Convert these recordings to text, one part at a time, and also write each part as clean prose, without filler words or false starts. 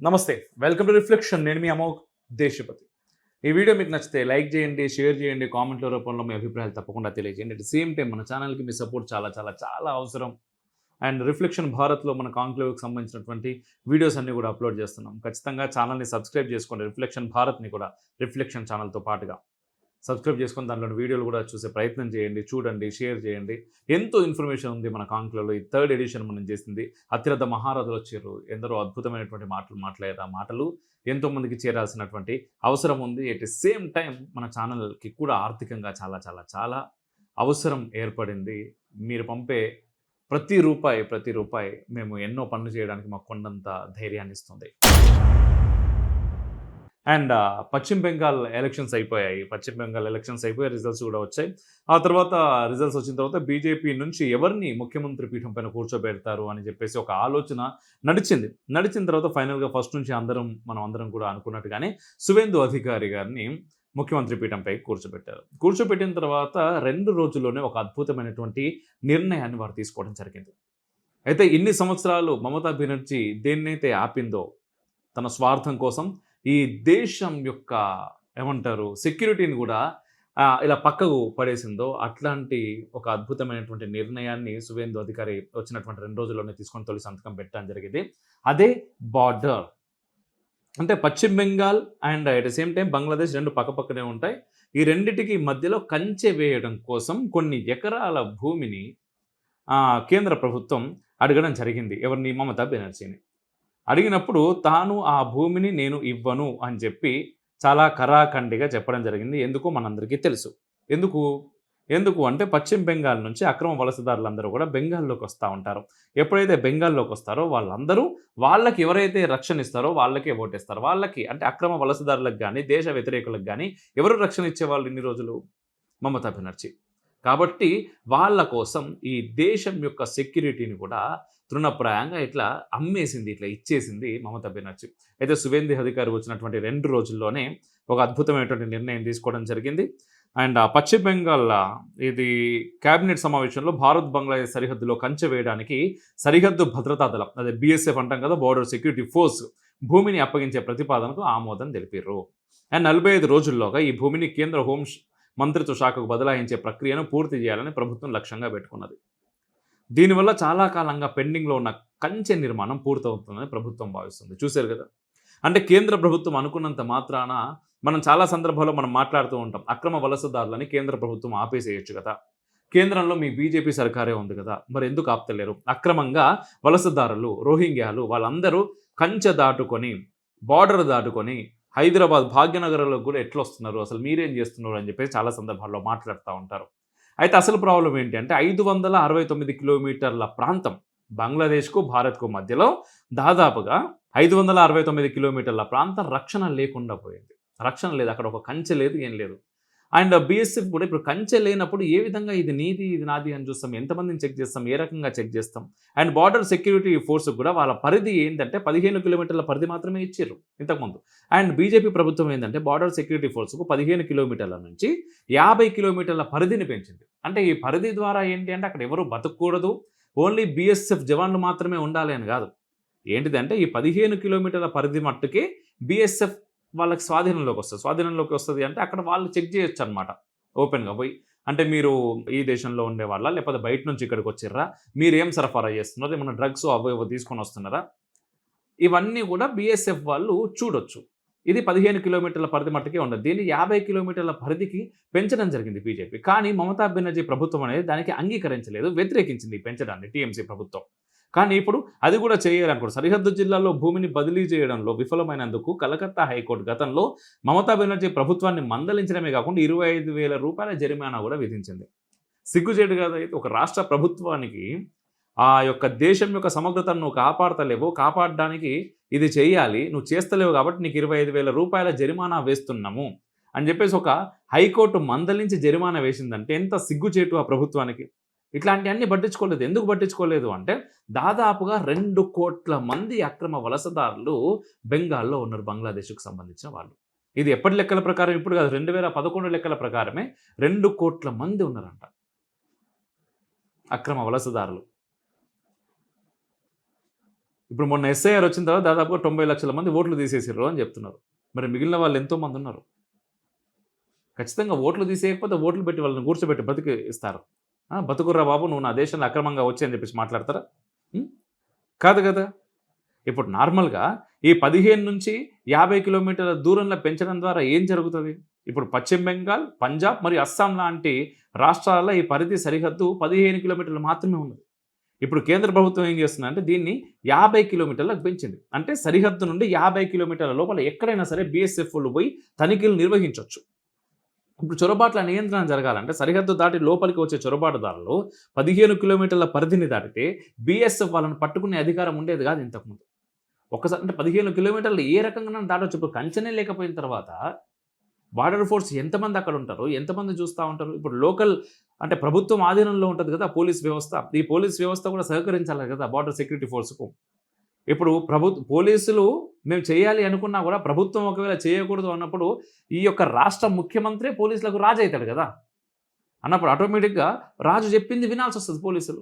నమస్తే. Welcome to reflection. నేను మీ అమోఘ్ దేశపతి. ఈ వీడియో మీకు నచ్చితే లైక్ చేయండి, షేర్ చేయండి, కామెంట్ల రూపంలో మీ అభిప్రాయాలు తప్పకుండా తెలియజేయండి. అట్ ది సేమ్ టైం మన ఛానల్‌కి మీ సపోర్ట్ చాలా చాలా చాలా అవసరం. అండ్ రిఫ్లెక్షన్ భారత్‌లో మన కాంక్లేవ్‌కి సంబంధించినటువంటి వీడియోస్ అన్నీ కూడా అప్లోడ్ చేస్తున్నాం. ఖచ్చితంగా ఛానల్‌ని సబ్స్క్రైబ్ చేసుకోండి. రిఫ్లెక్షన్ భారత్‌ని కూడా రిఫ్లెక్షన్ ఛానల్‌తో పాటుగా సబ్స్క్రైబ్ చేసుకొని దాంట్లోని వీడియోలు కూడా చూసే ప్రయత్నం చేయండి. చూడండి, షేర్ చేయండి. ఎంతో ఇన్ఫర్మేషన్ ఉంది మన కాంక్లేవ్‌లో. ఈ థర్డ్ ఎడిషన్ మనం చేసింది. అతిరథ మహారథులు వచ్చారు. ఎందరో అద్భుతమైనటువంటి మాటలు మాట్లాడారు. ఆ మాటలు ఎంతోమందికి చేరాల్సినటువంటి అవసరం ఉంది. ఎట్ ది సేమ్ టైం మన ఛానల్‌కి కూడా ఆర్థికంగా చాలా చాలా చాలా అవసరం ఏర్పడింది. మీరు పంపే ప్రతి రూపాయి మేము ఎన్నో పనులు చేయడానికి మాకు కొండంత ధైర్యాన్ని ఇస్తుంది. అండ్ పశ్చిమ బెంగాల్ ఎలక్షన్స్ అయిపోయాయి. రిజల్ట్స్ కూడా వచ్చాయి. ఆ తర్వాత రిజల్ట్స్ వచ్చిన తర్వాత బీజేపీ నుంచి ఎవరిని ముఖ్యమంత్రి పీఠం పైన కూర్చోబెడతారు అని చెప్పేసి ఒక ఆలోచన నడిచింది. నడిచిన తర్వాత ఫైనల్‌గా ఫస్ట్ నుంచి మనం అందరం కూడా అనుకున్నట్టుగానే సువేందు అధికారి గారిని ముఖ్యమంత్రి పీఠంపై కూర్చోబెట్టారు. కూర్చోబెట్టిన తర్వాత 2 రోజుల్లోనే ఒక అద్భుతమైనటువంటి నిర్ణయాన్ని వారు తీసుకోవడం జరిగింది. అయితే ఇన్ని సంవత్సరాలు మమతా బెనర్జీ దేన్నైతే ఆపిందో తన స్వార్థం కోసం ఈ దేశం యొక్క ఏమంటారు సెక్యూరిటీని కూడా ఇలా పక్కకు పడేసిందో అట్లాంటి ఒక అద్భుతమైనటువంటి నిర్ణయాన్ని సువేందు అధికారి వచ్చినటువంటి 2 రోజుల్లోనే తీసుకొని తొలి సంతకం పెట్టడం జరిగింది. అదే బార్డర్. అంటే పశ్చిమ Bengal and at the same time Bangladesh 2 పక్కపక్కనే ఉంటాయి. ఈ రెండిటికి మధ్యలో కంచె వేయడం కోసం కొన్ని ఎకరాల భూమిని కేంద్ర ప్రభుత్వం అడగడం జరిగింది. ఎవరిని? మమతా బెనర్జీని. అడిగినప్పుడు తాను ఆ భూమిని నేను ఇవ్వను అని చెప్పి చాలా కరాఖండిగా చెప్పడం జరిగింది. ఎందుకో మనందరికీ తెలుసు. ఎందుకు? ఎందుకు అంటే పశ్చిమ బెంగాల్ నుంచి అక్రమ వలసదారులందరూ కూడా బెంగాల్‌లోకి వస్తూ ఉంటారు. ఎప్పుడైతే బెంగాల్‌లోకి వస్తారో వాళ్ళందరూ వాళ్ళకి ఎవరైతే రక్షణ ఇస్తారో వాళ్ళకే ఓటేస్తారు. వాళ్ళకి అంటే అక్రమ వలసదారులకు గానీ, దేశ వ్యతిరేకులకు గానీ ఎవరు రక్షణ ఇచ్చేవాళ్ళు ఇన్ని రోజులు? మమతా బెనర్జీ. కాబట్టి వాళ్ళ కోసం ఈ దేశం యొక్క సెక్యూరిటీని కూడా తృణప్రాయంగా ఇట్లా అమ్మేసింది, ఇట్లా ఇచ్చేసింది మమతా బెనర్జీ. అయితే సువేందు అధికారి వచ్చినటువంటి 2 రోజుల్లోనే ఒక అద్భుతమైనటువంటి నిర్ణయం తీసుకోవడం జరిగింది. అండ్ పశ్చిమ బెంగాల్ ఇది కేబినెట్ సమావేశంలో భారత్ బంగ్లాదేశ్ సరిహద్దులో కంచె వేయడానికి సరిహద్దు భద్రతా దళం, అదే బీఎస్ఎఫ్ అంటాం కదా, బోర్డర్ సెక్యూరిటీ ఫోర్స్ భూమిని అప్పగించే ప్రతిపాదనకు ఆమోదం తెలిపారు. అండ్ 45 రోజుల్లోగా ఈ భూమిని కేంద్ర హోం మంత్రిత్వ శాఖకు బదలాయించే ప్రక్రియను పూర్తి చేయాలని ప్రభుత్వం లక్ష్యంగా పెట్టుకున్నది. దీనివల్ల చాలా కాలంగా పెండింగ్లో ఉన్న కంచె నిర్మాణం పూర్తవుతుందని ప్రభుత్వం భావిస్తుంది. చూశారు కదా, అంటే కేంద్ర ప్రభుత్వం అనుకున్నంత మాత్రాన మనం చాలా సందర్భాల్లో మనం మాట్లాడుతూ ఉంటాం. అక్రమ వలసదారులని కేంద్ర ప్రభుత్వం ఆపేసేయచ్చు కదా, కేంద్రంలో మీ బీజేపీ సర్కారే ఉంది కదా, మరి ఎందుకు ఆపుతలేరు? అక్రమంగా వలసదారులు, రోహింగ్యాలు వాళ్ళందరూ కంచె దాటుకొని, బార్డర్ దాటుకొని హైదరాబాద్ భాగ్యనగరంలో కూడా ఎట్లా వస్తున్నారు, అసలు మీరేం చేస్తున్నారు అని చెప్పేసి చాలా సందర్భాల్లో మాట్లాడుతూ ఉంటారు. అయితే అసలు ప్రాబ్లం ఏంటి అంటే 569 కిలోమీటర్ల ప్రాంతం బంగ్లాదేశ్కు భారత్కు మధ్యలో దాదాపుగా 569 కిలోమీటర్ల ప్రాంతం రక్షణ లేకుండా పోయింది. రక్షణ లేదు, అక్కడ ఒక కంచె లేదు, ఏం లేదు. అండ్ బీఎస్ఎఫ్ కూడా ఇప్పుడు కంచె లేనప్పుడు ఏ విధంగా ఇది నీది ఇది నాది అని చూస్తాం, ఎంతమందిని చెక్ చేస్తాం, ఏ రకంగా చెక్ చేస్తాం. అండ్ బార్డర్ సెక్యూరిటీ ఫోర్స్ కూడా వాళ్ళ పరిధి ఏంటంటే 15 కిలోమీటర్ల పరిధి మాత్రమే ఇచ్చారు ఇంతకుముందు. అండ్ బీజేపీ ప్రభుత్వం ఏంటంటే బార్డర్ సెక్యూరిటీ ఫోర్స్కు 15 కిలోమీటర్ల నుంచి 50 కిలోమీటర్ల పరిధిని పెంచింది. అంటే ఈ పరిధి ద్వారా ఏంటి అంటే అక్కడ ఎవరు బతకూడదు, ఓన్లీ బీఎస్ఎఫ్ జవాన్లు మాత్రమే ఉండాలి అని కాదు. ఏంటిదంటే ఈ 15 కిలోమీటర్ల పరిధి మట్టుకే బీఎస్ఎఫ్ వాళ్ళకి స్వాధీనంలోకి వస్తుంది అంటే అక్కడ వాళ్ళు చెక్ చేయొచ్చు అనమాట ఓపెన్గా పోయి. అంటే మీరు ఈ దేశంలో ఉండేవాళ్ళ, లేకపోతే బయట నుంచి ఇక్కడికి వచ్చిర్రా, మీరు ఏం సరఫరా చేస్తున్నారు, ఏమన్నా డ్రగ్స్ అవేవో తీసుకొని వస్తున్నారా, ఇవన్నీ కూడా బీఎస్ఎఫ్ వాళ్ళు చూడొచ్చు. ఇది 15 కిలోమీటర్ల పరిధి మట్టుకే ఉండదు. దీన్ని 50 కిలోమీటర్ల పరిధికి పెంచడం జరిగింది బీజేపీ. కానీ మమతా బెనర్జీ ప్రభుత్వం అనేది దానికి అంగీకరించలేదు, వ్యతిరేకించింది పెంచడాన్ని టీఎంసీ ప్రభుత్వం. కానీ ఇప్పుడు అది కూడా చేయాలనుకోండి. సరిహద్దు జిల్లాల్లో భూమిని బదిలీ చేయడంలో విఫలమైనందుకు కలకత్తా హైకోర్టు గతంలో మమతా బెనర్జీ ప్రభుత్వాన్ని మందలించడమే కాకుండా 25,000 రూపాయల జరిమానా కూడా విధించింది. సిగ్గుచేటు కాదు. అయితే ఒక రాష్ట్ర ప్రభుత్వానికి ఆ యొక్క దేశం యొక్క సమగ్రతను నువ్వు కాపాడతలేవు, కాపాడడానికి ఇది చేయాలి, నువ్వు చేస్తలేవు కాబట్టి నీకు 25,000 రూపాయల జరిమానా వేస్తున్నాము అని చెప్పేసి ఒక హైకోర్టు మందలించి జరిమానా వేసిందంటే ఎంత సిగ్గుచేటు ఆ ప్రభుత్వానికి. ఇట్లాంటివన్నీ పట్టించుకోలేదు. ఎందుకు పట్టించుకోలేదు అంటే దాదాపుగా 2 కోట్ల మంది అక్రమ వలసదారులు బెంగాల్లో ఉన్నారు, బంగ్లాదేశ్కు సంబంధించిన వాళ్ళు. ఇది ఎప్పటి లెక్కల ప్రకారం, ఇప్పుడు కాదు, 2011 లెక్కల ప్రకారమే 2 కోట్ల మంది ఉన్నారంట అక్రమ వలసదారులు. ఇప్పుడు మొన్న ఎస్ఐఆర్ వచ్చిన తర్వాత దాదాపుగా 90 లక్షల మంది ఓట్లు తీసేసారు అని చెప్తున్నారు. మరి మిగిలిన వాళ్ళు ఎంతోమంది ఉన్నారు. ఖచ్చితంగా ఓట్లు తీసేయకపోతే ఓట్లు పెట్టి వాళ్ళని కూర్చోబెట్టి బతికి ఇస్తారు. బతుకుర్రా బాబు నువ్వు నా దేశంలో అక్రమంగా వచ్చి అని చెప్పేసి మాట్లాడతారా? కాదు కదా. ఇప్పుడు నార్మల్గా ఈ 15 నుంచి 50 కిలోమీటర్ల దూరంలో పెంచడం ద్వారా ఏం జరుగుతుంది? ఇప్పుడు పశ్చిమ బెంగాల్, పంజాబ్ మరియు అస్సాం లాంటి రాష్ట్రాలలో ఈ పరిధి సరిహద్దు 15 కిలోమీటర్లు మాత్రమే ఉన్నది. ఇప్పుడు కేంద్ర ప్రభుత్వం ఏం చేస్తుందంటే దీన్ని 50 కిలోమీటర్లకు పెంచింది. అంటే సరిహద్దు నుండి 50 కిలోమీటర్ల లోపల ఎక్కడైనా సరే బీఎస్ఎఫ్లు పోయి తనిఖీలు నిర్వహించవచ్చు. ఇప్పుడు చొరబాట్ల నియంత్రణ జరగాలంటే సరిహద్దు దాటి లోపలికి వచ్చే చొరబాటుదారులు 15 కిలోమీటర్ల పరిధిని దాటితే బీఎస్ఎఫ్ వాళ్ళని పట్టుకునే అధికారం ఉండేది కాదు ఇంతకుముందు. ఒక్కసారి అంటే 15 కిలోమీటర్లు ఏ రకంగా దాటొచ్చు. ఇప్పుడు కంచెనే లేకపోయిన తర్వాత బార్డర్ ఫోర్స్ ఎంతమంది అక్కడ ఉంటారు, ఎంతమంది చూస్తూ ఉంటారు. ఇప్పుడు లోకల్ అంటే ప్రభుత్వం ఆధీనంలో ఉంటుంది కదా పోలీస్ వ్యవస్థ. ఈ పోలీస్ వ్యవస్థ కూడా సహకరించాలి కదా బార్డర్ సెక్యూరిటీ ఫోర్స్కు. ఇప్పుడు పోలీసులు మేము చేయాలి అనుకున్నా కూడా ప్రభుత్వం ఒకవేళ చేయకూడదు అన్నప్పుడు ఈ యొక్క రాష్ట్ర ముఖ్యమంత్రి పోలీసులకు రాజు అవుతాడు కదా. అన్నప్పుడు ఆటోమేటిక్గా రాజు చెప్పింది వినాల్సి వస్తుంది. పోలీసులు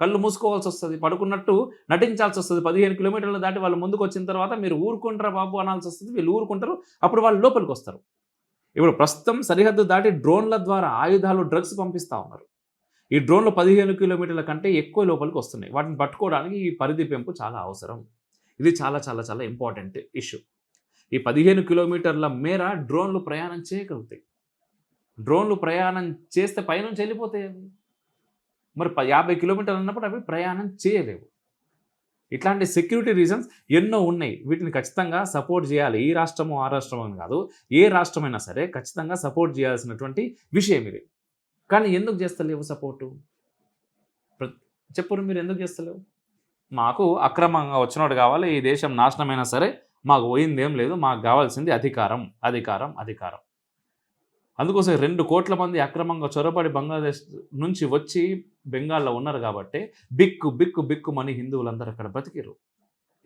కళ్ళు మూసుకోవాల్సి వస్తుంది, పడుకున్నట్టు నటించాల్సి వస్తుంది. 15 కిలోమీటర్లు దాటి వాళ్ళు ముందుకు వచ్చిన తర్వాత మీరు ఊరుకుంటారా బాబు అనాల్సి వస్తుంది. వీళ్ళు ఊరుకుంటారు, అప్పుడు వాళ్ళు లోపలికి వస్తారు. ఇప్పుడు ప్రస్తుతం సరిహద్దు దాటి డ్రోన్ల ద్వారా ఆయుధాలు, డ్రగ్స్ పంపిస్తూ ఉన్నారు. ఈ డ్రోన్లు 15 కిలోమీటర్ల కంటే ఎక్కువ లోపలికి వస్తున్నాయి. వాటిని పట్టుకోవడానికి ఈ పరిధి పెంపు చాలా అవసరం. ఇది చాలా చాలా చాలా ఇంపార్టెంట్ ఇష్యూ. ఈ 15 కిలోమీటర్ల మేర డ్రోన్లు ప్రయాణం చేయగలుగుతాయి. డ్రోన్లు ప్రయాణం చేస్తే పైనుంచి వెళ్ళిపోతాయి అవి. మరి 50 కిలోమీటర్లు అన్నప్పుడు అవి ప్రయాణం చేయలేవు. ఇట్లాంటి సెక్యూరిటీ రీజన్స్ ఎన్నో ఉన్నాయి. వీటిని ఖచ్చితంగా సపోర్ట్ చేయాలి. ఈ రాష్ట్రము ఆ రాష్ట్రం అని కాదు, ఏ రాష్ట్రమైనా సరే ఖచ్చితంగా సపోర్ట్ చేయాల్సినటువంటి విషయం ఇది. కానీ ఎందుకు చేస్తలేవు సపోర్టు? చెప్పురు మీరు ఎందుకు చేస్తలేవు? మాకు అక్రమంగా వచ్చినోడు కావాలి, ఈ దేశం నాశనమైనా సరే మాకు పోయిందేం లేదు, మాకు కావాల్సింది అధికారం అధికారం అధికారం. అందుకోసం 2 కోట్ల మంది అక్రమంగా చొరబడి బంగ్లాదేశ్ నుంచి వచ్చి బెంగాల్లో ఉన్నారు కాబట్టి బిక్కు బిక్కు బిక్కుమని హిందువులందరూ అక్కడ బతికిరు.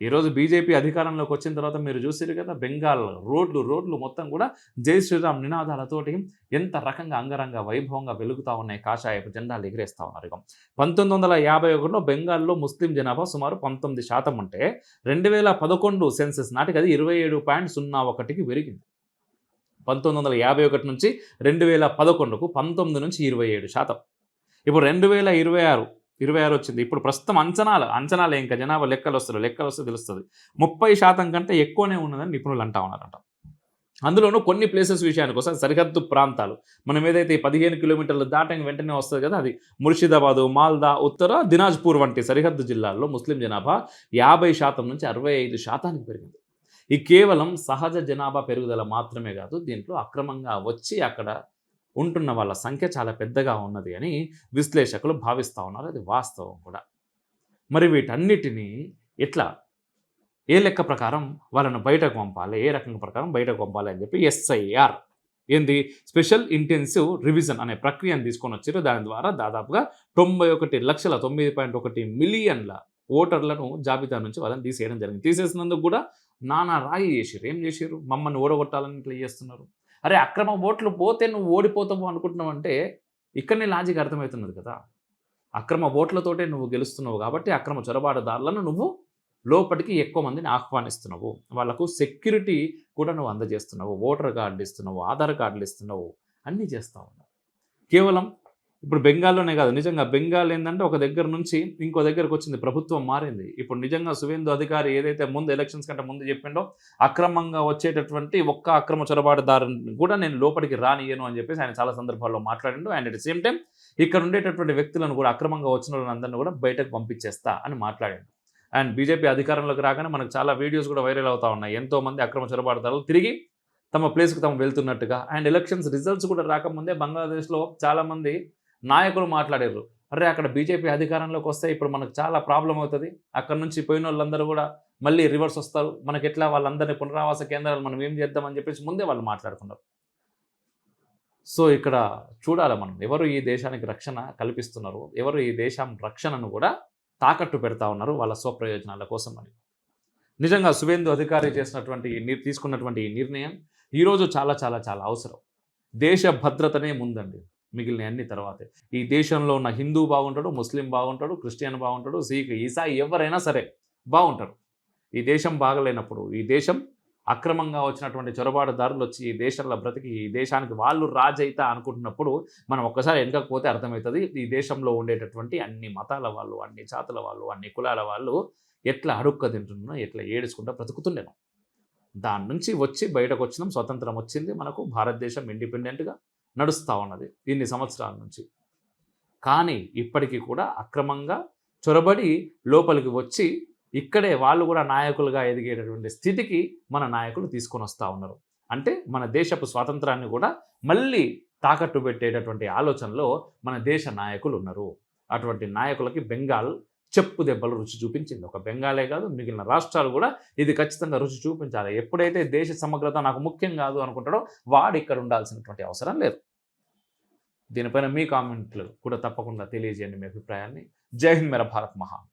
ఈరోజు బీజేపీ అధికారంలోకి వచ్చిన తర్వాత మీరు చూసారు కదా, బెంగాల్ రోడ్లు మొత్తం కూడా జై శ్రీరామ్ నినాదాలతోటి ఎంత రకంగా అంగరంగ వైభవంగా వెలుగుతూ ఉన్నాయి. కాషాయపు జెండాలు ఎగిరేస్తూ ఉన్నారు. 1951లో బెంగాల్లో ముస్లిం జనాభా సుమారు 19% ఉంటే 2011 సెన్సెస్ నాటికి అది 27.01కి పెరిగింది. 1951 నుంచి 2011కు 19 నుంచి 27%. ఇప్పుడు 2026 వచ్చింది. ఇప్పుడు ప్రస్తుతం అంచనాలు ఇంకా జనాభా లెక్కలు వస్తే తెలుస్తుంది 30% కంటే ఎక్కువనే ఉన్నదని నిపుణులు అంటా ఉన్నారంట. అందులోనూ కొన్ని ప్లేసెస్ విషయానికి వస్తే సరిహద్దు ప్రాంతాలు మనం ఏదైతే 15 కిలోమీటర్లు దాటని వెంటనే వస్తుంది కదా, అది ముర్షిదాబాదు, మాల్దా, ఉత్తర దినాజ్పూర్ వంటి సరిహద్దు జిల్లాల్లో ముస్లిం జనాభా 50% నుంచి 65%కి పెరిగింది. ఈ కేవలం సహజ జనాభా పెరుగుదల మాత్రమే కాదు, దీంట్లో అక్రమంగా వచ్చి అక్కడ ఉంటున్న వాళ్ళ సంఖ్య చాలా పెద్దగా ఉన్నది అని విశ్లేషకులు భావిస్తూ ఉన్నారు. అది వాస్తవం కూడా. మరి వీటన్నిటినీ ఎట్లా, ఏ లెక్క ప్రకారం వాళ్ళను బయటకు పంపాలి, ఏ రకంగా ప్రకారం బయటకు పంపాలి అని చెప్పి ఎస్ఐఆర్ ఏంది స్పెషల్ ఇంటెన్సివ్ రివిజన్ అనే ప్రక్రియను తీసుకొని వచ్చారు. దాని ద్వారా దాదాపుగా 91,09.1 మిలియన్ల ఓటర్లను జాబితా నుంచి వాళ్ళని తీసేయడం జరిగింది. తీసేసినందుకు కూడా నానా రాయి చేసారు. ఏం చేశారు? మమ్మల్ని ఓడగొట్టాలని ఇట్లా చేస్తున్నారు. అరే అక్రమ ఓట్లు పోతే నువ్వు ఓడిపోతావు అనుకుంటున్నావు అంటే ఇక్కడనే లాజిక్ అర్థమవుతున్నది కదా. అక్రమ ఓట్లతోటే నువ్వు గెలుస్తున్నావు కాబట్టి అక్రమ చొరబాటుదారులను నువ్వు లోపలికి ఎక్కువ మందిని ఆహ్వానిస్తున్నావు, వాళ్లకు సెక్యూరిటీ కూడా నువ్వు అందజేస్తున్నావు, ఓటర్ కార్డులు ఇస్తున్నావు, ఆధార్ కార్డులు ఇస్తున్నావు, అన్నీ చేస్తూ ఉన్నావు. కేవలం ఇప్పుడు బెంగాల్లోనే కాదు, నిజంగా బెంగాల్ ఏంటంటే ఒక దగ్గర నుంచి ఇంకో దగ్గరకు వచ్చింది, ప్రభుత్వం మారింది. ఇప్పుడు నిజంగా సువేందు అధికారి ఏదైతే ముందు ఎలక్షన్స్ కంటే ముందు చెప్పిండో అక్రమంగా వచ్చేటటువంటి ఒక్క అక్రమ చొరబాటుదారుని కూడా నేను లోపలికి రానియను అని చెప్పేసి ఆయన చాలా సందర్భాల్లో మాట్లాడిండు. And at the same time ఇక్కడ ఉండేటటువంటి వ్యక్తులను కూడా అక్రమంగా వచ్చిన వాళ్ళందరినీ కూడా బయటకు పంపించేస్తా అని మాట్లాడిండు. అండ్ బీజేపీ అధికారంలోకి రాగానే మనకు చాలా వీడియోస్ కూడా వైరల్ అవుతూ ఉన్నాయి. ఎంతోమంది అక్రమ చొరబాటుదారులు తిరిగి తమ ప్లేస్కి తాము వెళ్తున్నట్టుగా. అండ్ ఎలక్షన్స్ రిజల్ట్స్ కూడా రాకముందే బంగ్లాదేశ్లో చాలామంది నాయకులు మాట్లాడారు, అరే అక్కడ బీజేపీ అధికారంలోకి వస్తే ఇప్పుడు మనకు చాలా ప్రాబ్లం అవుతుంది, అక్కడ నుంచి పోయిన వాళ్ళందరూ కూడా మళ్ళీ రివర్స్ వస్తారు, మనకి ఎట్లా వాళ్ళందరినీ పునరావాస కేంద్రాలు మనం ఏం చేద్దామని చెప్పేసి ముందే వాళ్ళు మాట్లాడుకున్నారు. సో ఇక్కడ చూడాలి మనం ఎవరు ఈ దేశానికి రక్షణ కల్పిస్తున్నారు, ఎవరు ఈ దేశం రక్షణను కూడా తాకట్టు పెడతా ఉన్నారు వాళ్ళ స్వప్రయోజనాల కోసం అని. నిజంగా సువేందు అధికారి తీసుకున్నటువంటి ఈ నిర్ణయం ఈరోజు చాలా చాలా చాలా అవసరం. దేశ భద్రతనే ముందండి, మిగిలిన అన్ని తర్వాతే. ఈ దేశంలో ఉన్న హిందూ బాగుంటాడు, ముస్లిం బాగుంటాడు, క్రిస్టియన్ బాగుంటాడు, సిక్, ఈసాయి ఎవరైనా సరే బాగుంటారు. ఈ దేశం బాగలేనప్పుడు, ఈ దేశం అక్రమంగా వచ్చినటువంటి చొరబాటుదారులు వచ్చి ఈ దేశంలో బ్రతికి ఈ దేశానికి వాళ్ళు రాజైతా అనుకుంటున్నప్పుడు మనం ఒక్కసారి వెనకపోతే అర్థమవుతుంది ఈ దేశంలో ఉండేటటువంటి అన్ని మతాల వాళ్ళు, అన్ని జాతుల వాళ్ళు, అన్ని కులాల వాళ్ళు ఎట్లా అడుక్క తింటున్నారో, ఎట్లా ఏడుచుకుంటూ బ్రతుకుతుండేనో. దాని నుంచి వచ్చి బయటకు వచ్చినాం, స్వతంత్రం వచ్చింది మనకు, భారతదేశం ఇండిపెండెంట్గా నడుస్తూ ఉన్నది ఇన్ని సంవత్సరాల నుంచి. కానీ ఇప్పటికీ కూడా అక్రమంగా చొరబడి లోపలికి వచ్చి ఇక్కడే వాళ్ళు కూడా నాయకులుగా ఎదిగేటటువంటి స్థితికి మన నాయకులు తీసుకొని వస్తూ ఉన్నారు. అంటే మన దేశపు స్వాతంత్రాన్ని కూడా మళ్ళీ తాకట్టు పెట్టేటటువంటి ఆలోచనలో మన దేశ నాయకులు ఉన్నారు. అటువంటి నాయకులకి బెంగాల్ చెప్పు దెబ్బలు రుచి చూపించింది. ఒక బెంగాలే కాదు, మిగిలిన రాష్ట్రాలు కూడా ఇది ఖచ్చితంగా రుచి చూపించాలి. ఎప్పుడైతే దేశ సమగ్రత నాకు ముఖ్యం కాదు అనుకుంటాడో వాడు ఇక్కడ ఉండాల్సినటువంటి అవసరం లేదు. దీనిపైన మీ కామెంట్లు కూడా తప్పకుండా తెలియజేయండి మీ అభిప్రాయాన్ని. జై హింద్, మేరా భారత్ మహాన్.